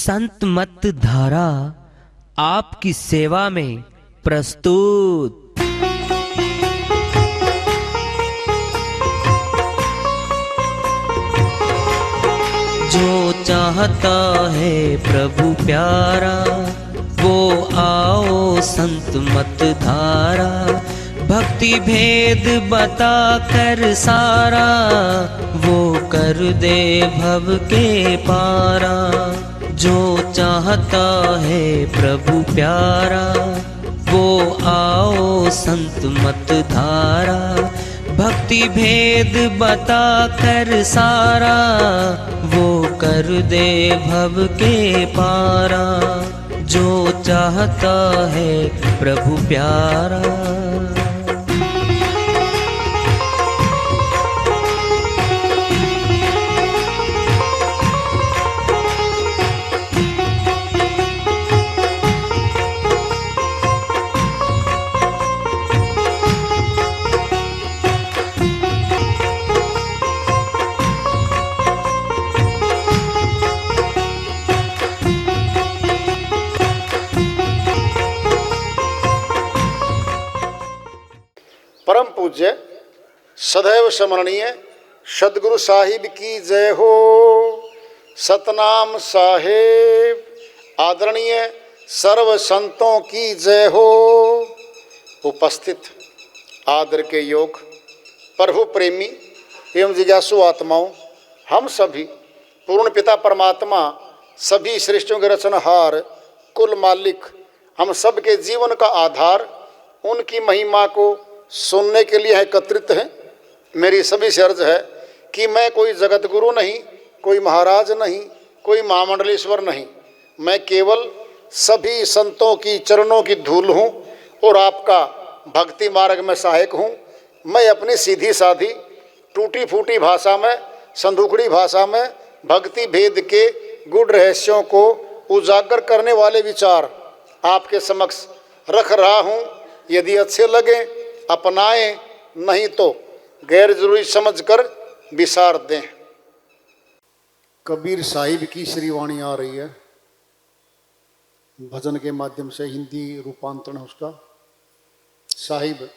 संत मत धारा आपकी सेवा में प्रस्तुत। जो चाहता है प्रभु प्यारा वो आओ संत मत धारा, भक्ति भेद बता कर सारा वो कर दे भव के पारा। जो चाहता है प्रभु प्यारा वो आओ संत मत धारा, भक्ति भेद बता कर सारा वो कर दे भव के पारा। जो चाहता है प्रभु प्यारा। परम पूज्य सदैव स्मरणीय सदगुरु साहिब की जय हो। सतनाम साहेब आदरणीय सर्व संतों की जय हो। उपस्थित आदर के योग प्रभु प्रेमी एवं जिज्ञासु आत्माओं, हम सभी पूर्ण पिता परमात्मा सभी सृष्टियों के रचनहार कुल मालिक हम सब के जीवन का आधार उनकी महिमा को सुनने के लिए एकत्रित हैं। मेरी सभी से अर्ज है कि मैं कोई जगत गुरु नहीं, कोई महाराज नहीं, कोई महामंडलेश्वर नहीं, मैं केवल सभी संतों की चरणों की धूल हूँ और आपका भक्ति मार्ग में सहायक हूँ। मैं अपनी सीधी साधी टूटी फूटी भाषा में, संदूकड़ी भाषा में भक्ति भेद के गुड़ रहस्यों को उजागर करने वाले विचार आपके समक्ष रख रहा हूँ। यदि अच्छे लगे अपनाएं, नहीं तो गैर जरूरी समझकर विसार दें। कबीर साहिब की श्रीवाणी आ रही है, भजन के माध्यम से हिंदी रूपांतरण है उसका। साहिब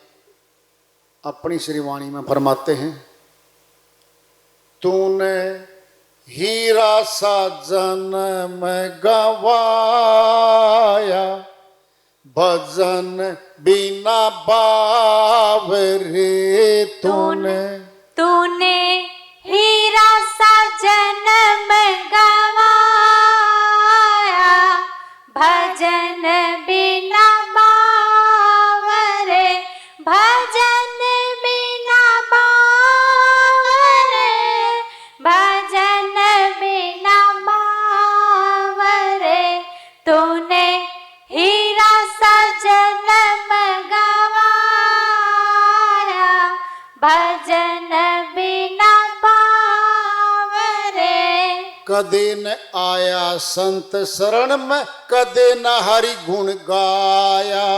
अपनी श्रीवाणी में फरमाते हैं, तूने हीरा सा जन्म गवाया, भजन बिना बावरे तूने हीरा सा जन्म गवाया, भजन बिना बावरे, भजन बिना बावरे, भजन बिना बावरे। तूने हीरा सा जन्म गवाया, भजन बिना बावरे। कदे न आया संत शरण में, कदे न हरि गुण गाया,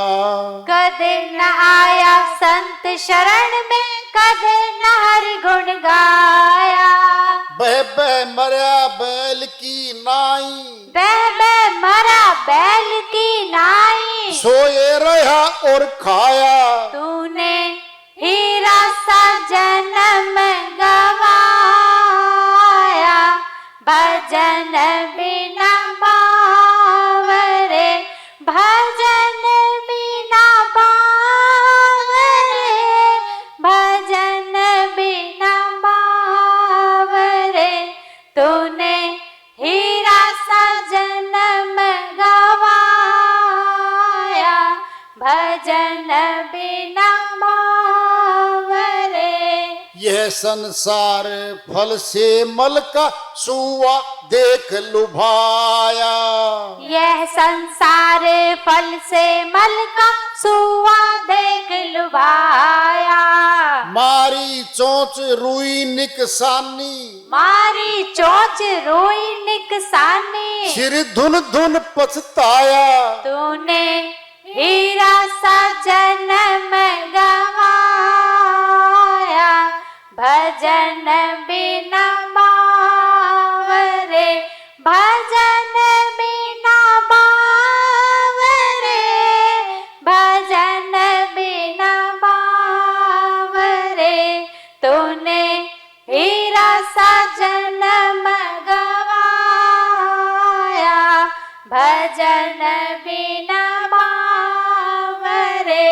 कदे न आया संत शरण में, कदे न हरि गुण गाया। बह बह मरा बैल की नाई, बह बह मरा बैल की नाई, सोए रहा और खाया। तूने हीरा सा जन्म गवाया, भजन बिना बावरे, भजन बिना बावरे, भजन बिना बावरे। तूने हीरा सा जन्म गवाया, भजन बिना बावरे। यह संसार फल से मल का सुआ देख लुभाया, यह संसार फल से मल का सुआ देख लुभाया। मारी चोंच रुई निकसानी, मारी चोंच रोई निकसानी, सिर धुन धुन पछताया। तूने हीरा सा जन्म गवाया, भजन बिना बावरे, भजन बिना भजन बिना बावरे।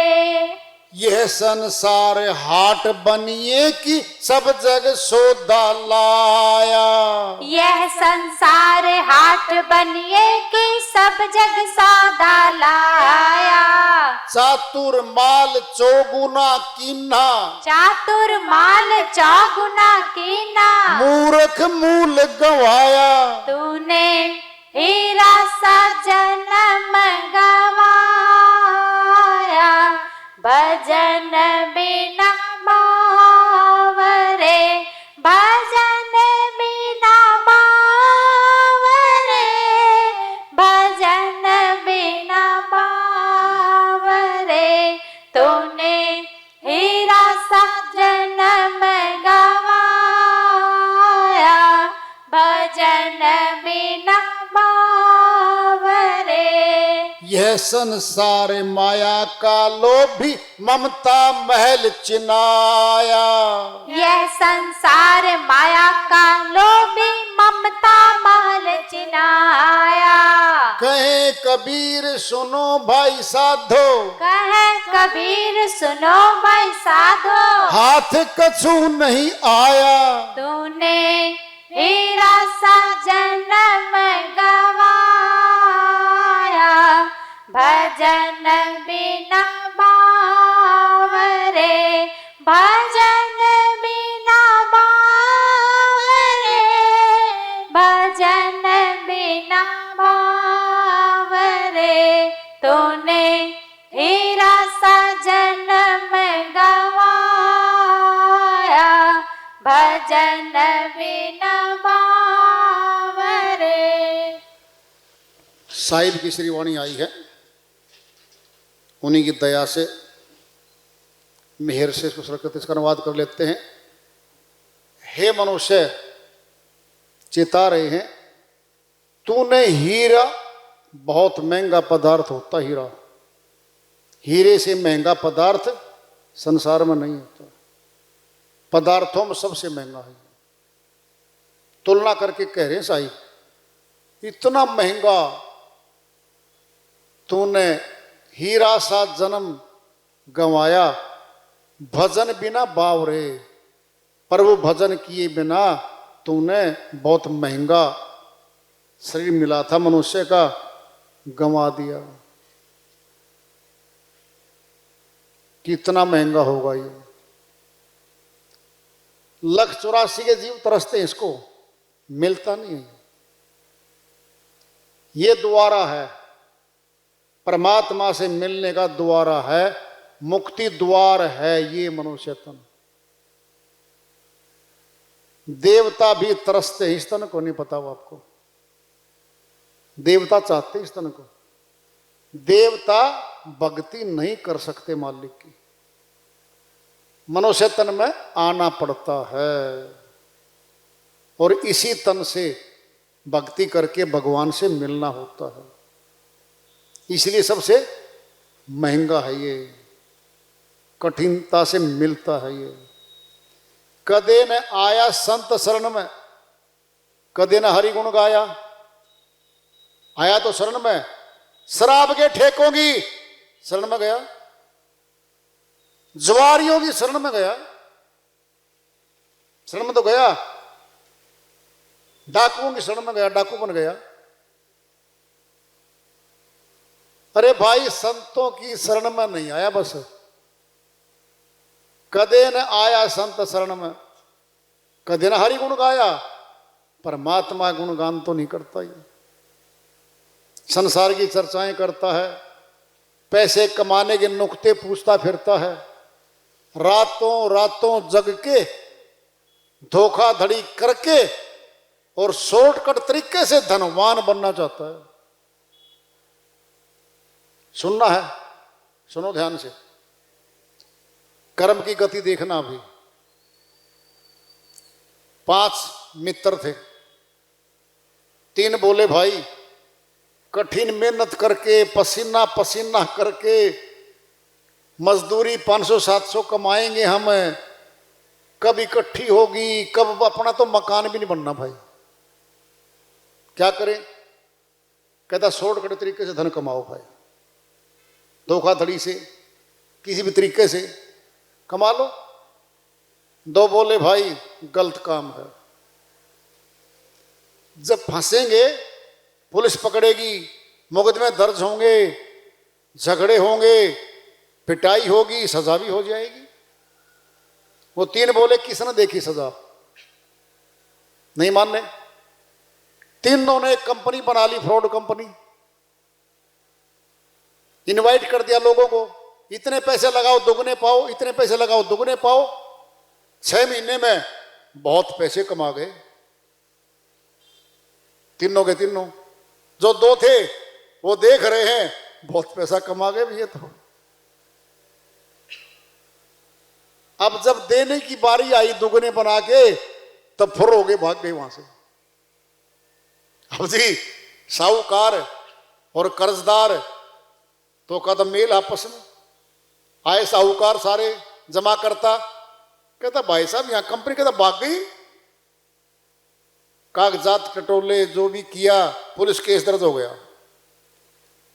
यह संसार हाट बनिए कि सब जग सौदा लाया। यह संसार हाट बनिए कि सब जग सौदा लाया। चातुर माल चौगुना कीना, चातुर माल चौगुना कीना। मूर्ख मूल गवाया। तूने हीरा सा जन्म गवाया। भजन बिना बावरे। भजन बिना बावरे। भजन बिना बावरे। तूने हीरा सा जन्म गवाया। भजन बिना बावरे। यह संसार माया का लोभी ममता महल चिनाया। यह संसार माया का लोभी ममता महल चिनाया। कहे कबीर सुनो भाई साधो, कहे कबीर सुनो भाई साधो। हाथ कछु नहीं आया। तूने हीरा सा जन्म गवाया। भजन बिना बावरे। भजन बिना बावरे। भजन बिना बावरे। तूने हीरा सा जन्म गवाया। भजन बिना बावरे। साहिब की श्री वाणी आई है, उन्हीं की दया से मेहर से इसको सुरक्षित इसका अनुवाद कर लेते हैं। हे मनुष्य, चिता रहे हैं, तूने हीरा, बहुत महंगा पदार्थ होता हीरा, हीरे से महंगा पदार्थ संसार में नहीं होता। पदार्थों में सबसे महंगा है। तुलना करके कह रहे हैं साहिब, इतना महंगा तूने हीरा सा जन्म गंवाया। भजन बिना बावरे, प्रभु भजन किए बिना तूने बहुत महंगा शरीर मिला था मनुष्य का, गंवा दिया। कितना महंगा होगा ये। 184 के जीव तरसते हैं, इसको मिलता नहीं है। ये द्वारा है, परमात्मा से मिलने का द्वारा है, मुक्ति द्वार है ये मनुष्य तन। देवता भी तरसते हैं इस तन को, नहीं पता वो आपको। देवता चाहते इस तन को। देवता भक्ति नहीं कर सकते मालिक की, मनुष्य तन में आना पड़ता है और इसी तन से भक्ति करके भगवान से मिलना होता है। इसलिए सबसे महंगा है ये, कठिनता से मिलता है ये। कदे न आया संत शरण में, कदे न हरि गुण गाया। आया तो शरण में, शराब के ठेकों की शरण में गया, जुआरियों की शरण में गया, शरण में तो गया, डाकुओं की शरण में गया, डाकू बन गया। अरे भाई, संतों की शरण में नहीं आया बस। कदे न आया संत शरण में, कदे न हरि गुण गाया। परमात्मा गुणगान तो नहीं करता ये, संसार की चर्चाएं करता है, पैसे कमाने के नुक्ते पूछता फिरता है, रातों रातों जग के धोखाधड़ी करके और शॉर्टकट तरीके से धनवान बनना चाहता है। सुनना है, सुनो ध्यान से, कर्म की गति देखना। अभी 5 मित्र थे, 3 बोले भाई कठिन मेहनत करके पसीना पसीना करके मजदूरी 500-700 कमाएंगे हम, कब इकट्ठी होगी, कब अपना तो मकान भी नहीं बनना भाई, क्या करें। कहता शॉर्टकट तरीके से धन कमाओ भाई, धोखाधड़ी से, किसी भी तरीके से कमा लो। दो बोले भाई गलत काम है। जब फंसेंगे, पुलिस पकड़ेगी, मुकदमे दर्ज होंगे, झगड़े होंगे, पिटाई होगी, सजा भी हो जाएगी। वो तीन बोले किसने देखी सजा, नहीं मानने। तीनों ने एक कंपनी बना ली, फ्रॉड कंपनी। इनवाइट कर दिया लोगों को, इतने पैसे लगाओ दुगने पाओ, इतने पैसे लगाओ दुगने पाओ। 6 महीने में बहुत पैसे कमा गए तीनों के तीनों। जो 2 थे वो देख रहे हैं बहुत पैसा कमा गए भैया। तो अब जब देने की बारी आई दुगने बना के, तब फुर हो गए, भाग गए वहां से। अब जी साहूकार और कर्जदार तो कदम मेल आपस में। आए साहूकार सारे जमा करता, कहता भाई साहब यहां कंपनी, कहता भाग गई। कागजात टटोले, जो भी किया, पुलिस केस दर्ज हो गया।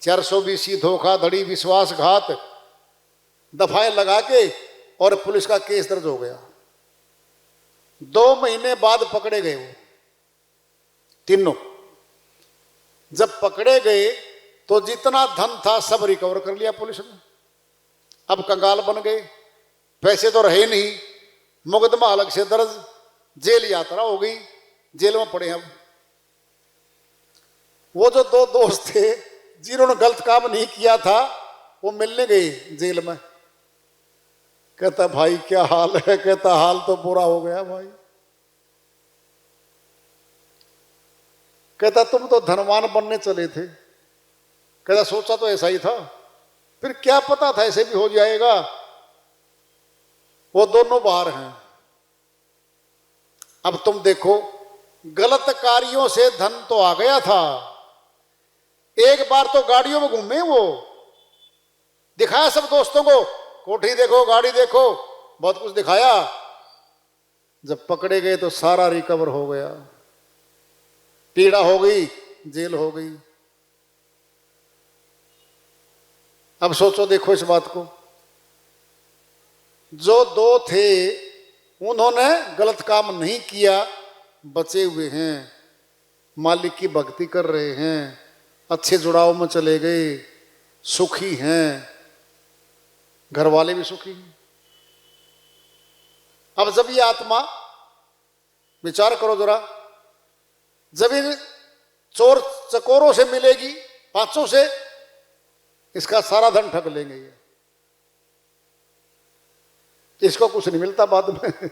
420 धोखाधड़ी, विश्वासघात, दफाएं लगा के और पुलिस का केस दर्ज हो गया। 2 महीने बाद पकड़े गए वो तीनों। जब पकड़े गए तो जितना धन था सब रिकवर कर लिया पुलिस ने। अब कंगाल बन गए, पैसे तो रहे नहीं, मुकदमा अलग से दर्ज, जेल यात्रा हो गई, जेल में पड़े। अब वो जो 2 दोस्त थे जिन्होंने गलत काम नहीं किया था, वो मिलने गए जेल में। कहता भाई क्या हाल है, कहता हाल तो बुरा हो गया भाई। कहता तुम तो धनवान बनने चले थे। कहता सोचा तो ऐसा ही था, फिर क्या पता था ऐसे भी हो जाएगा। वो दोनों बाहर हैं। अब तुम देखो, गलत कार्यों से धन तो आ गया था। एक बार तो गाड़ियों में घूमे, वो दिखाया सब दोस्तों को, कोठी देखो, गाड़ी देखो, बहुत कुछ दिखाया। जब पकड़े गए तो सारा रिकवर हो गया, पीड़ा हो गई, जेल हो गई। अब सोचो, देखो इस बात को। जो 2 थे उन्होंने गलत काम नहीं किया, बचे हुए हैं, मालिक की भक्ति कर रहे हैं, अच्छे जुड़ाव में चले गए, सुखी हैं, घर वाले भी सुखी हैं। अब जब ये आत्मा, विचार करो जरा, जब इन चोर चकोरों से मिलेगी, 500 से, इसका सारा धन ठग लेंगे ये। इसको कुछ नहीं मिलता बाद में।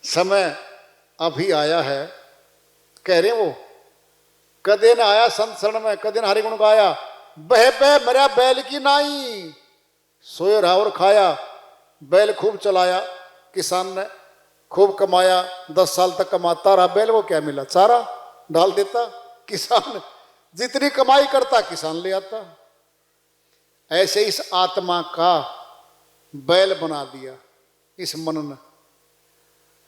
समय अभी आया है, कह रहे वो, कदे न आया संत शरण में, कदे न हरि गुण गाया, बह बह मरा बैल की नाई, सोए रहा और खाया। बैल खूब चलाया किसान ने, खूब कमाया, 10 साल तक कमाता रहा बैल। वो क्या मिला, चारा डाल देता किसान, जितनी कमाई करता किसान ले आता। ऐसे इस आत्मा का बैल बना दिया इस मन ने।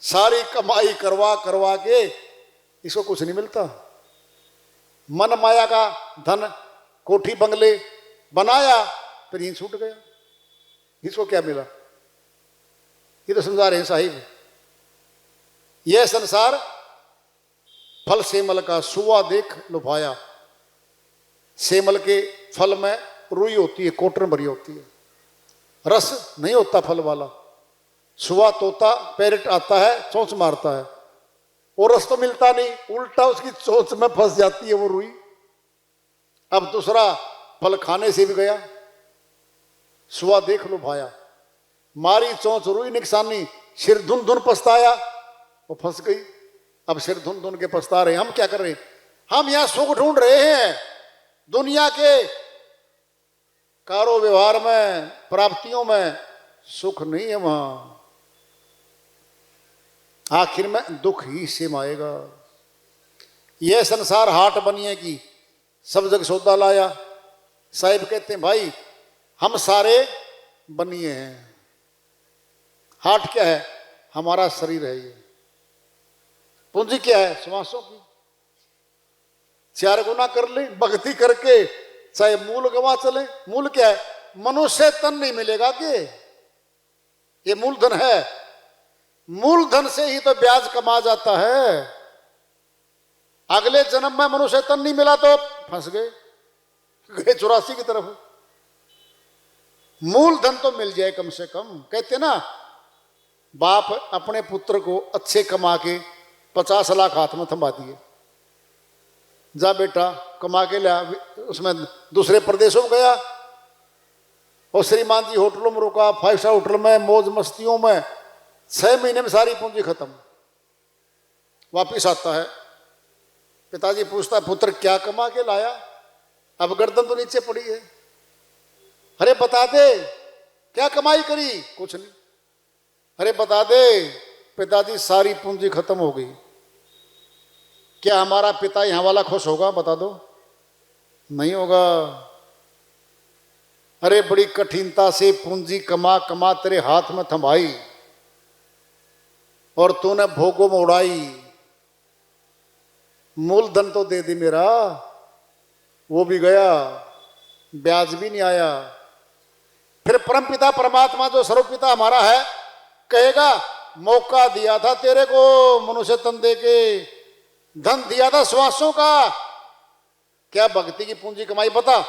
सारी कमाई करवा करवा के इसको कुछ नहीं मिलता। मन माया का धन, कोठी बंगले बनाया, फिर यहीं छूट गया। इसको क्या मिला, ये तो समझा रहे हैं साहिब। यह संसार फल सेमल का, सुआ देख लुभाया। सेमल के फल में रुई होती है, कोटन भरी होती है, रस नहीं होता फल वाला। सुआ तोता पैरट आता है, चोंच मारता है, और रस तो मिलता नहीं, उल्टा उसकी चोंच में फंस जाती है वो रुई। अब दूसरा फल खाने से भी गया, सुआ देख लुभाया, मारी चोंच रुई निकसानी, सिर धुन धुन पछताया, वो फंस गई। अब सिर धुन धुन के पछता रहे। हम क्या कर रहे हैं, हम यहां सुख ढूंढ रहे हैं दुनिया के कारो व्यवहार में, प्राप्तियों में सुख नहीं है वहां। आखिर में दुख ही सिम आएगा। यह संसार हाट बनिए की सब जगह सौदा लाया। साहिब कहते हैं भाई हम सारे बनिए हैं। हाट क्या है, हमारा शरीर है। ये पूंजी क्या है, श्वासों की। 4 गुना कर ले भक्ति करके, चाहे मूल गवा चले। मूल क्या है? मनुष्य तन नहीं मिलेगा कि ये मूलधन है। मूलधन से ही तो ब्याज कमा जाता है। अगले जन्म में मनुष्य तन नहीं मिला तो फंस गए 84 की तरफ। मूलधन तो मिल जाए कम से कम। कहते ना, बाप अपने पुत्र को अच्छे कमा के 50 लाख हाथ में थमा दिए, जा बेटा कमा के लिया। उसमें दूसरे प्रदेशों में गया और श्रीमान जी होटलों में रुका, 5 स्टार होटल में, मौज मस्तियों में। 6 महीने में सारी पूंजी खत्म। वापिस आता है, पिताजी पूछता, पुत्र क्या कमा के लाया? अब गर्दन तो नीचे पड़ी है। अरे बता दे क्या कमाई करी? कुछ नहीं। अरे बता दे। पिताजी सारी पूंजी खत्म हो गई। क्या हमारा पिता यहां वाला खुश होगा? बता दो। नहीं होगा। अरे बड़ी कठिनता से पूंजी कमा कमा तेरे हाथ में थमाई और तूने भोगों में उड़ाई। मूलधन तो दे दी मेरा, वो भी गया, ब्याज भी नहीं आया। फिर परमपिता परमात्मा जो सर्वपिता हमारा है कहेगा, मौका दिया था तेरे को मनुष्य तन दे के, धन दिया था श्वासों का, क्या भक्ति की पूंजी कमाई? बता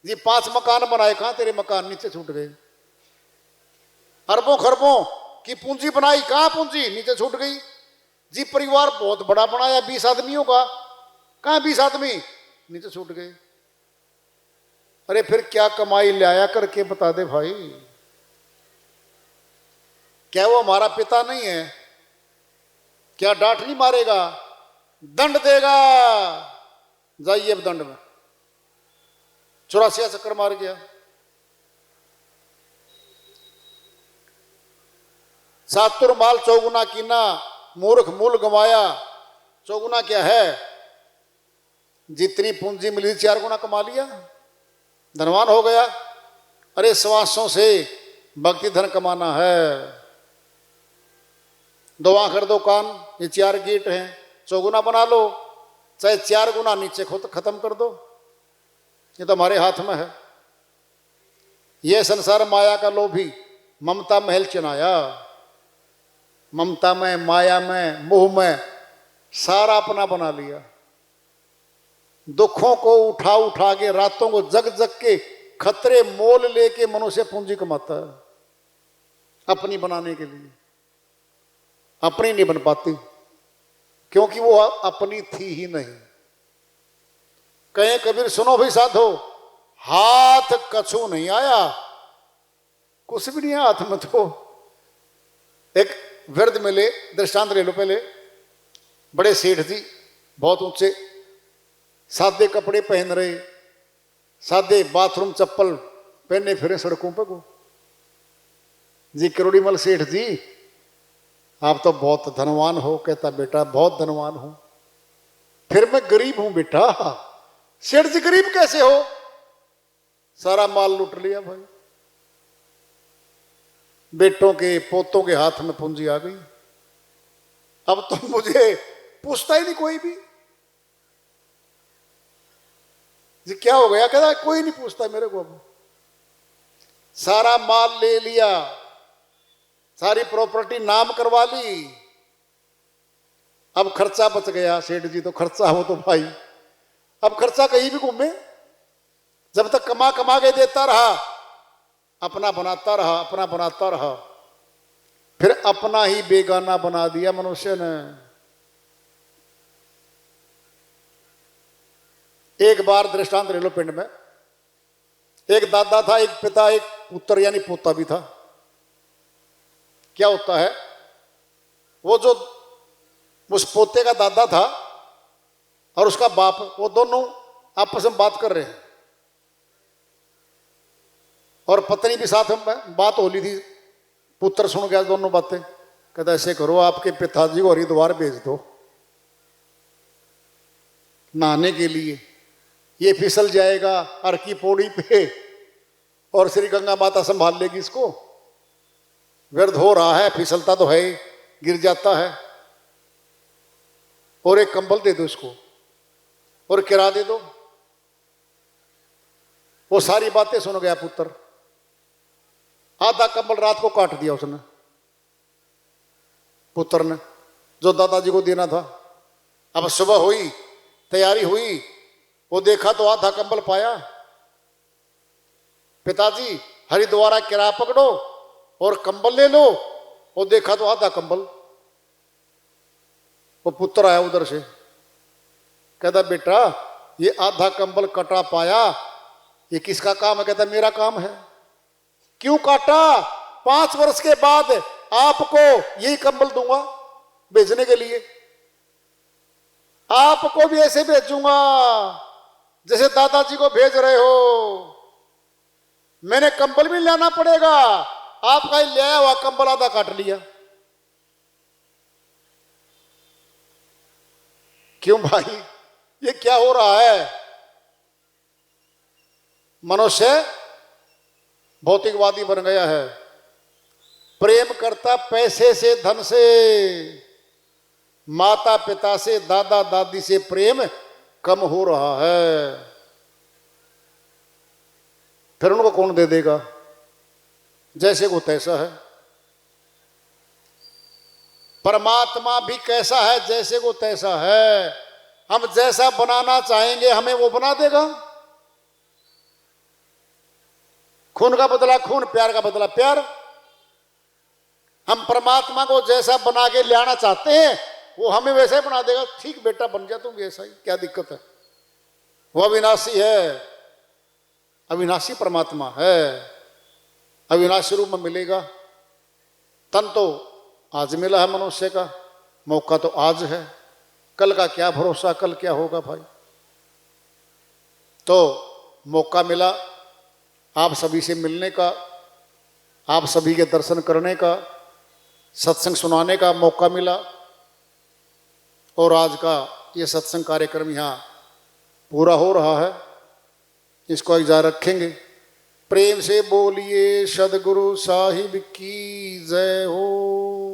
जी। 5 मकान बनाए, कहां तेरे मकान नीचे छूट गए। अरबों खरबों की पूंजी बनाई, कहां पूंजी नीचे छूट गई जी। परिवार बहुत बड़ा बनाया 20 आदमियों का, कहां 20 आदमी नीचे छूट गए। अरे फिर क्या कमाई लाया करके बता दे भाई। क्या वो हमारा पिता नहीं है? क्या डांट नहीं मारेगा? दंड देगा। जाइए अब दंड में। 84 चक्कर मार गया। चातुर्माल चौगुना कीना, मूर्ख मूल गंवाया। चौगुना क्या है? जितनी पूंजी मिली 4 गुना कमा लिया, धनवान हो गया। अरे श्वासों से भक्ति धन कमाना है। 2 आंख 2 कान, ये 4 गेट हैं, 100 गुना बना लो, चाहे 4 गुना नीचे खुद खत्म कर दो। ये तो हमारे हाथ में है। ये संसार माया का लोभी ममता महल चनाया। ममता में, माया में, मोह में सारा अपना बना लिया। दुखों को उठा उठा के, रातों को जग जग के खतरे मोल लेके मनुष्य पूंजी कमाता है अपनी बनाने के लिए। अपनी नहीं बन पाती क्योंकि वो अपनी थी ही नहीं। कहे कबीर सुनो भाई साधो, हाथ कछु नहीं आया, कुछ भी नहीं है हाथ में। तो एक वृद्ध मिले, दृष्टांत ले लो पहले। बड़े सेठ जी, बहुत ऊंचे, सादे कपड़े पहन रहे, सादे बाथरूम चप्पल पहने फिरे सड़कों पर को। जी करोड़ीमल सेठ जी, आप तो बहुत धनवान हो। कहता बेटा बहुत धनवान हूं, फिर मैं गरीब हूं बेटा। सेठ जी गरीब कैसे हो? सारा माल लूट लिया भाई, बेटों के पोतों के हाथ में पूंजी आ गई। अब तो मुझे पूछता ही नहीं कोई भी, जी क्या हो गया? कहता कोई नहीं पूछता मेरे को। अब सारा माल ले लिया, सारी प्रॉपर्टी नाम करवा ली। अब खर्चा बच गया। सेठ जी तो खर्चा हो तो भाई, अब खर्चा कहीं भी घूमे। जब तक कमा कमा के देता रहा, अपना बनाता रहा, अपना बनाता रहा, फिर अपना ही बेगाना बना दिया मनुष्य ने। एक बार दृष्टांत ले लो पिंड में। एक दादा था, एक पिता, एक पुत्र यानी पोता भी था। क्या होता है, वो जो उस पोते का दादा था और उसका बाप, वो दोनों आपस में बात कर रहे हैं और पत्नी भी साथ में बात हो ली थी। पुत्र सुन गया दोनों बातें, कहता ऐसे करो आपके पिताजी को हरिद्वार भेज दो नहाने के लिए, ये फिसल जाएगा हर की पौड़ी पे और श्री गंगा माता संभाल लेगी इसको। व्यर्थ हो रहा है, फिसलता तो है, गिर जाता है। और एक कंबल दे दो इसको, और किराया दे दो। वो सारी बातें सुन गया पुत्र। आधा कंबल रात को काट दिया उसने, पुत्र ने, जो दादाजी को देना था। अब सुबह हुई, तैयारी हुई, वो देखा तो आधा कंबल पाया। पिताजी हरिद्वार किराया पकड़ो और कंबल ले लो। वो देखा तो आधा कंबल। वो पुत्र आया उधर से, कहता बेटा ये आधा कंबल कटा पाया, ये किसका काम है? कहता मेरा काम है। क्यों काटा? 5 वर्ष के बाद आपको यही कंबल दूंगा बेचने के लिए। आपको भी ऐसे भेजूंगा जैसे दादाजी को भेज रहे हो। मैंने कंबल भी लाना पड़ेगा, आपका ही ले आया हुआ कंबल आधा काट लिया। क्यों भाई, ये क्या हो रहा है? मनुष्य भौतिकवादी बन गया है, प्रेम करता पैसे से, धन से। माता पिता से, दादा दादी से प्रेम कम हो रहा है। फिर उनको कौन दे देगा? जैसे को तैसा है। परमात्मा भी कैसा है? जैसे को तैसा है। हम जैसा बनाना चाहेंगे हमें वो बना देगा। खून का बदला खून, प्यार का बदला प्यार। हम परमात्मा को जैसा बना के लाना चाहते हैं वो हमें वैसा ही बना देगा। ठीक बेटा बन जा तुम ऐसा ही, क्या दिक्कत है? वो अविनाशी है, अविनाशी परमात्मा है, अविनाशी रूप में मिलेगा। तन तो आज मिला है मनुष्य का, मौका तो आज है। कल का क्या भरोसा, कल क्या होगा भाई। तो मौका मिला आप सभी से मिलने का, आप सभी के दर्शन करने का, सत्संग सुनाने का मौका मिला। और आज का ये सत्संग कार्यक्रम यहाँ पूरा हो रहा है, इसको एक जारी रखेंगे। प्रेम से बोलिए सदगुरु साहिब की जय हो।